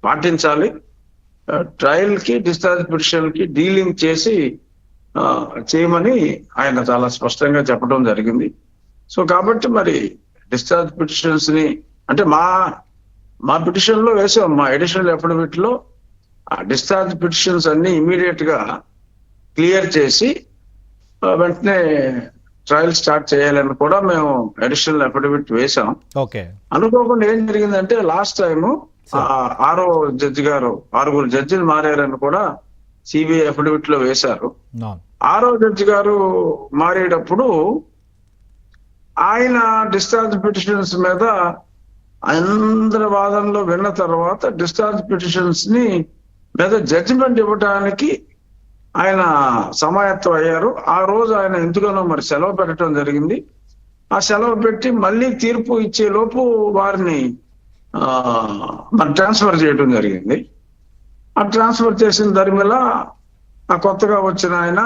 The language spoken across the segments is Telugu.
పాటించాలి. ట్రయల్ కి డిశ్చార్జ్ పిటిషన్ కి డీలింగ్ చేసి చేయమని ఆయన చాలా స్పష్టంగా చెప్పడం జరిగింది. సో కాబట్టి మరి డిశ్చార్జ్ పిటిషన్స్ ని అంటే మా పిటిషన్ లో వేసాం, మా ఎడిషనల్ అఫిడవిట్ లో ఆ డిశ్చార్జ్ పిటిషన్స్ అన్ని ఇమీడియట్ గా క్లియర్ చేసి వెంటనే ట్రయల్ స్టార్ట్ చేయాలని కూడా మేము అడిషనల్ అఫిడవిట్ వేసాం. అనుకోకుండా ఏం జరిగిందంటే లాస్ట్ టైం 6వ జడ్జి గారు 6గురు జడ్జిలు మారారని కూడా సిబిఐ అఫిడవిట్ లో వేశారు. 6వ జడ్జి గారు మారేటప్పుడు ఆయన డిశ్చార్జ్ పిటిషన్స్ మీద అందరి వాదనలో విన్న తర్వాత డిశ్చార్జ్ పిటిషన్స్ ని మీద జడ్జిమెంట్ ఇవ్వడానికి ఆయన సమాయత్తం అయ్యారు. ఆ రోజు ఆయన ఎందుకనో మరి సెలవు పెట్టడం జరిగింది. ఆ సెలవు పెట్టి మళ్ళీ తీర్పు ఇచ్చే లోపు వారిని మరి ట్రాన్స్ఫర్ చేయడం జరిగింది. ఆ ట్రాన్స్ఫర్ చేసిన దరిమిల ఆ కొత్తగా వచ్చిన ఆయన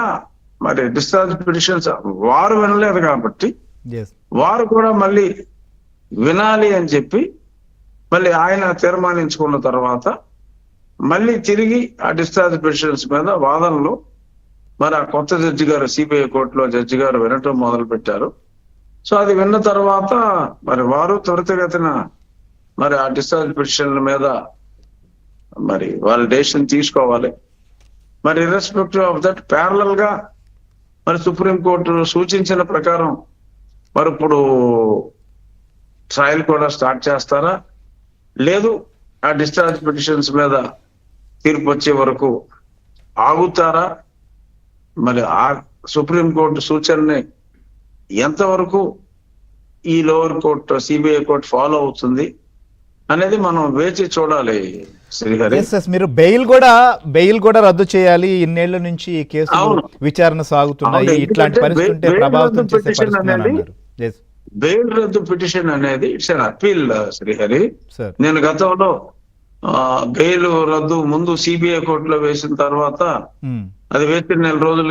మరి డిశ్చార్జ్ పిటిషన్స్ వారు వినలేదు కాబట్టి వారు కూడా మళ్ళీ వినాలి అని చెప్పి మళ్ళీ ఆయన తీర్మానించుకున్న తర్వాత మళ్ళీ తిరిగి ఆ డిశ్చార్జ్ పిటిషన్స్ మీద వాదనలు మరి ఆ కొత్త జడ్జి గారు సిబిఐ కోర్టులో జడ్జి గారు వినటం మొదలు పెట్టారు. సో అది విన్న తర్వాత మరి వారు త్వరితగతిన మరి ఆ డిశ్చార్జ్ పిటిషన్ల మీద మరి వాళ్ళ డెసిషన్ తీసుకోవాలి. మరి ఇర్రెస్పెక్టివ్ ఆఫ్ దట్ ప్యారలల్ గా మరి సుప్రీంకోర్టు సూచించిన ప్రకారం మరి ఇప్పుడు ట్రయల్ కూడా స్టార్ట్ చేస్తారా, లేదు ఆ డిశ్చార్జ్ పిటిషన్స్ మీద తీర్పు వచ్చే వరకు ఆగుతారా, మరి ఆ సుప్రీంకోర్టు సూచనని ఎంతవరకు ఈ lower court CBI court follow అవుతుంది అనేది మనం వేచి చూడాలి. శ్రీహరి, మీరు బెయిల్ కూడా రద్దు చేయాలి, ఇన్నేళ్ల నుంచి ఈ కేసు విచారణ సాగుతున్నాయి, ఇట్లాంటి పరిస్థితి ప్రభావితం చేసే పరిస్థితి. బెయిల్ రద్దు పిటిషన్ అనేది ఇట్స్ అన్ అపీల్ శ్రీహరి. నేను గతంలో బెయిల్ రద్దు ముందు సిబిఐ కోర్టులో వేసిన తర్వాత అది వేసిన నెల రోజులు